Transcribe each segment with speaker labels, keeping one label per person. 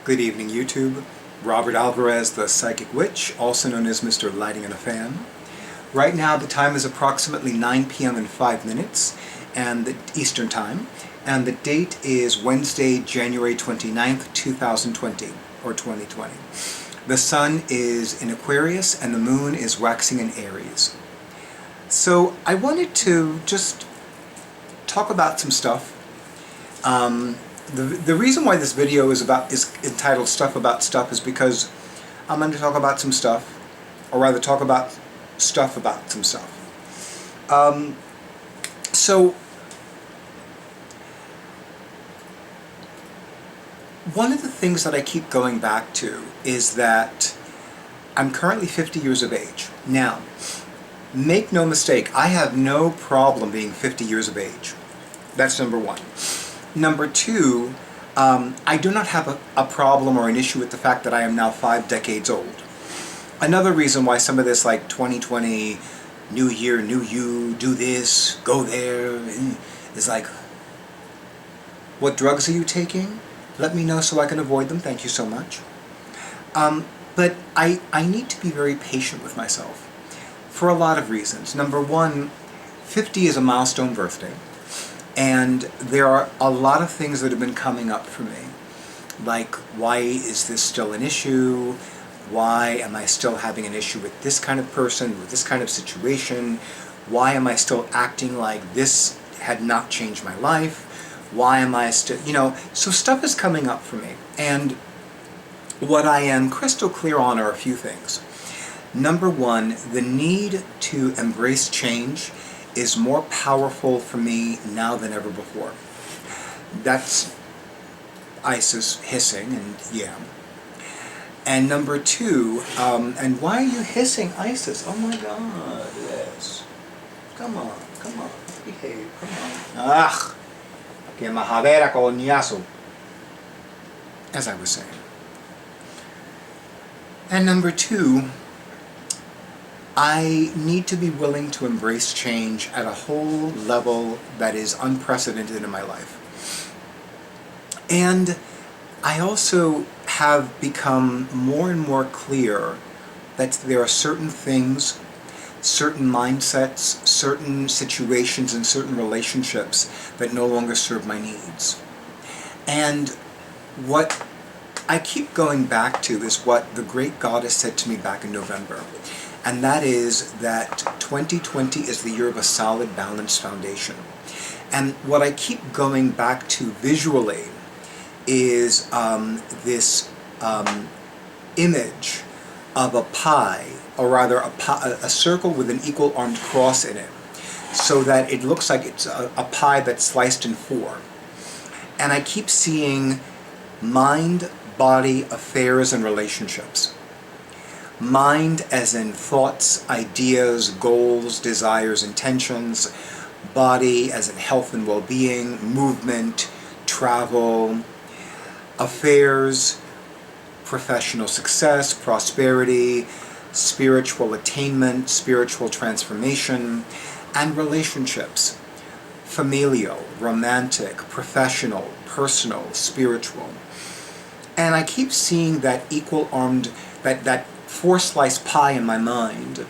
Speaker 1: Good evening, YouTube. Robert Alvarez, the Psychic Witch, also known as Mr. Lighting and a Fan. Right now the time is approximately 9 p.m. and 5 minutes and the Eastern Time, and the date is Wednesday, January 29th, 2020, or 2020. The Sun is in Aquarius and the Moon is waxing in Aries. So I wanted to just talk about some stuff. The reason why this video is entitled Stuff About Stuff is because I'm going to talk about some stuff, or rather talk about stuff about some stuff. So one of the things that I keep going back to is that I'm currently 50 years of age. Now, make no mistake, I have no problem being 50 years of age. That's number one. Number two, I do not have a problem or an issue with the fact that I am now 5 decades old. Another reason why some of this, like 2020, new year, new you, do this, go there, is like, what drugs are you taking? Let me know so I can avoid them, thank you so much. But I need to be very patient with myself for a lot of reasons. Number one, 50 is a milestone birthday. And there are a lot of things that have been coming up for me. Like, why is this still an issue? Why am I still having an issue with this kind of person, with this kind of situation? Why am I still acting like this had not changed my life? Why am I still, so stuff is coming up for me. And what I am crystal clear on are a few things. Number one, the need to embrace change is more powerful for me now than ever before. That's Isis hissing, and yeah. And number two, and why are you hissing, Isis? Oh my God, yes. Come on, behave, come on. Ah, que majadera coñazo. As I was saying. And number two, I need to be willing to embrace change at a whole level that is unprecedented in my life. And I also have become more and more clear that there are certain things, certain mindsets, certain situations, and certain relationships that no longer serve my needs. And what I keep going back to is what the great goddess said to me back in November. And that is that 2020 is the year of a solid, balanced foundation. And what I keep going back to visually is this image of a pie, or rather a circle with an equal-armed cross in it, so that it looks like it's a pie that's sliced in 4. And I keep seeing mind, body, affairs, and relationships. Mind as in thoughts, ideas, goals, desires, intentions. Body as in health and well-being, movement, travel. Affairs, professional success, prosperity, spiritual attainment, spiritual transformation. And relationships, familial, romantic, professional, personal, spiritual. And I keep seeing that equal-armed, that 4-slice pie in my mind,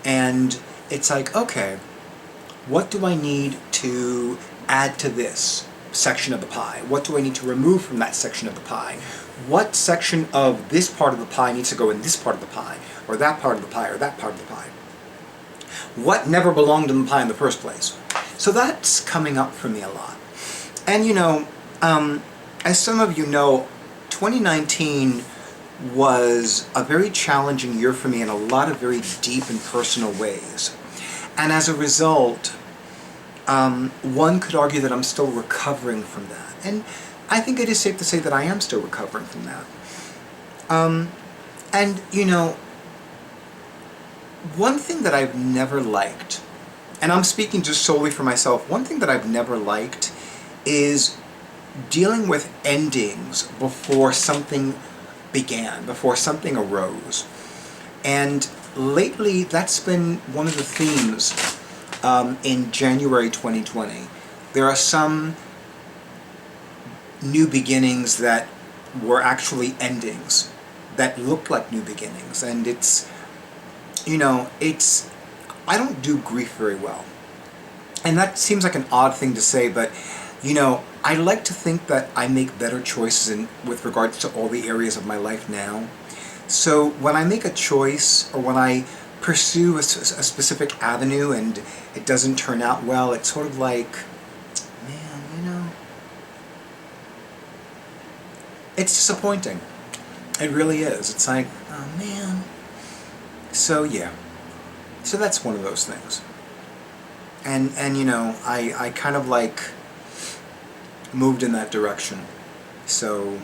Speaker 1: and it's like, okay, what do I need to add to this section of the pie? What do I need to remove from that section of the pie? What section of this part of the pie needs to go in this part of the pie, or that part of the pie, or that part of the pie? What never belonged in the pie in the first place? So that's coming up for me a lot. And as some of you know, 2019 was a very challenging year for me in a lot of very deep and personal ways. And as a result, one could argue that I'm still recovering from that. And I think it is safe to say that I am still recovering from that. And one thing that I've never liked, and I'm speaking just solely for myself, one thing that I've never liked is dealing with endings before something began, before something arose. And lately, that's been one of the themes in January 2020. There are some new beginnings that were actually endings that looked like new beginnings. And it's, you know, it's, I don't do grief very well. And that seems like an odd thing to say, but, you know, I like to think that I make better choices with regards to all the areas of my life now. So when I make a choice, or when I pursue a specific avenue and it doesn't turn out well, it's sort of like, man, you know, it's disappointing. It really is. It's like, oh man. So yeah. So that's one of those things. And you know, I kind of like moved in that direction. So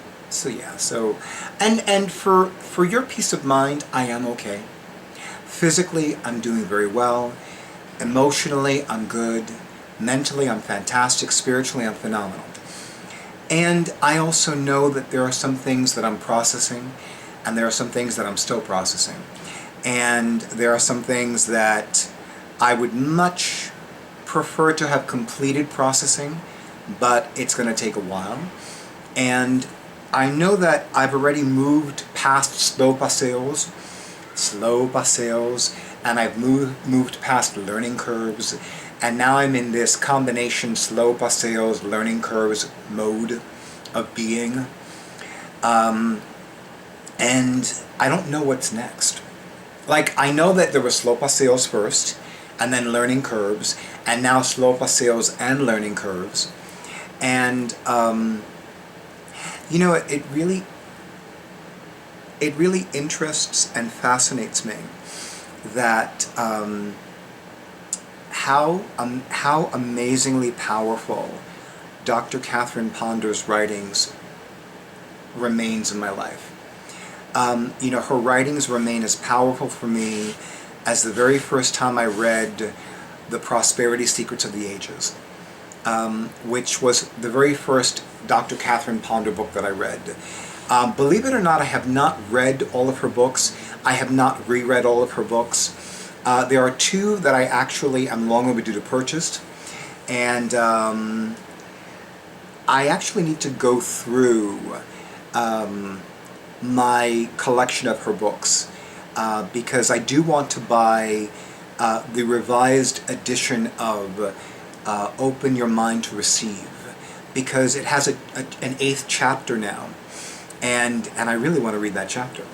Speaker 1: yeah. So and for your peace of mind, I am okay. Physically, I'm doing very well. Emotionally, I'm good. Mentally, I'm fantastic. Spiritually, I'm phenomenal. And I also know that there are some things that I'm processing, and there are some things that I'm still processing. And there are some things that I would much prefer to have completed processing, but it's going to take a while. And I know that I've already moved past slow passeos, and I've moved past learning curves, and now I'm in this combination slow passeos, learning curves mode of being. And I don't know what's next. Like, I know that there were slow passeos first, and then learning curves, and now slow passeos and learning curves. And, you know, it really interests and fascinates me that how amazingly powerful Dr. Katherine Ponder's writings remains in my life. You know, her writings remain as powerful for me as the very first time I read The Prosperity Secrets of the Ages, which was the very first Dr. Katherine Ponder book that I read. Believe it or not, I have not read all of her books. I have not reread all of her books. There are two that I actually am long overdue to purchase, and I actually need to go through my collection of her books, because I do want to buy the revised edition of Open Your Mind to Receive, because it has an 8th chapter now, and I really want to read that chapter.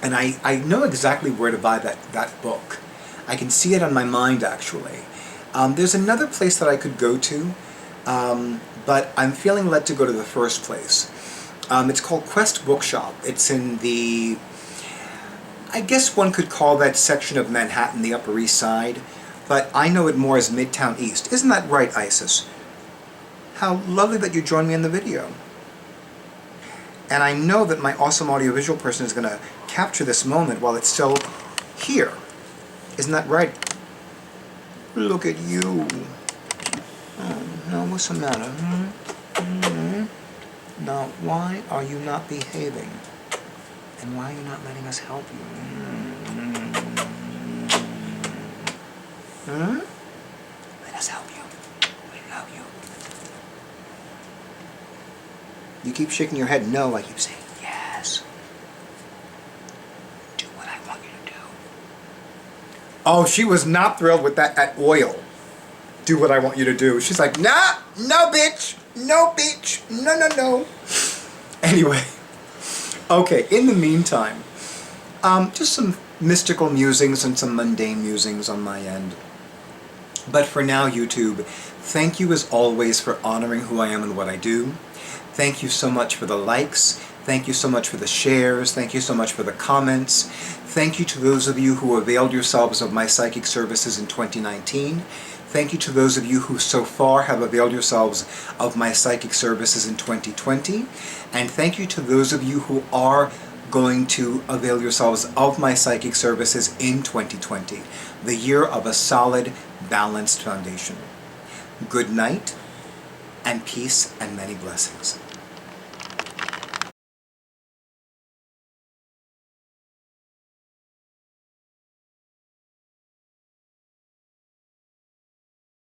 Speaker 1: And I know exactly where to buy that book. I can see it on my mind, actually. There's another place that I could go to, but I'm feeling led to go to the first place. It's called Quest Bookshop. It's in the, I guess one could call that section of Manhattan, the Upper East Side, but I know it more as Midtown East. Isn't that right, Isis? How lovely that you joined me in the video. And I know that my awesome audiovisual person is going to capture this moment while it's still here. Isn't that right? Look at you. Oh, no, what's the matter? Now, why are you not behaving? And why are you not letting us help you? Let us help you. We love you. You keep shaking your head no. I keep saying yes. Do what I want you to do. Oh, she was not thrilled with that oil. Do what I want you to do. She's like, nah, no, bitch. No, bitch. No, no, no. Anyway. Okay, in the meantime, just some mystical musings and some mundane musings on my end. But for now, YouTube, thank you as always for honoring who I am and what I do. Thank you so much for the likes. Thank you so much for the shares. Thank you so much for the comments. Thank you to those of you who availed yourselves of my psychic services in 2019. Thank you to those of you who so far have availed yourselves of my psychic services in 2020. And thank you to those of you who are going to avail yourselves of my psychic services in 2020, the year of a solid, balanced foundation. Good night, and peace and many blessings.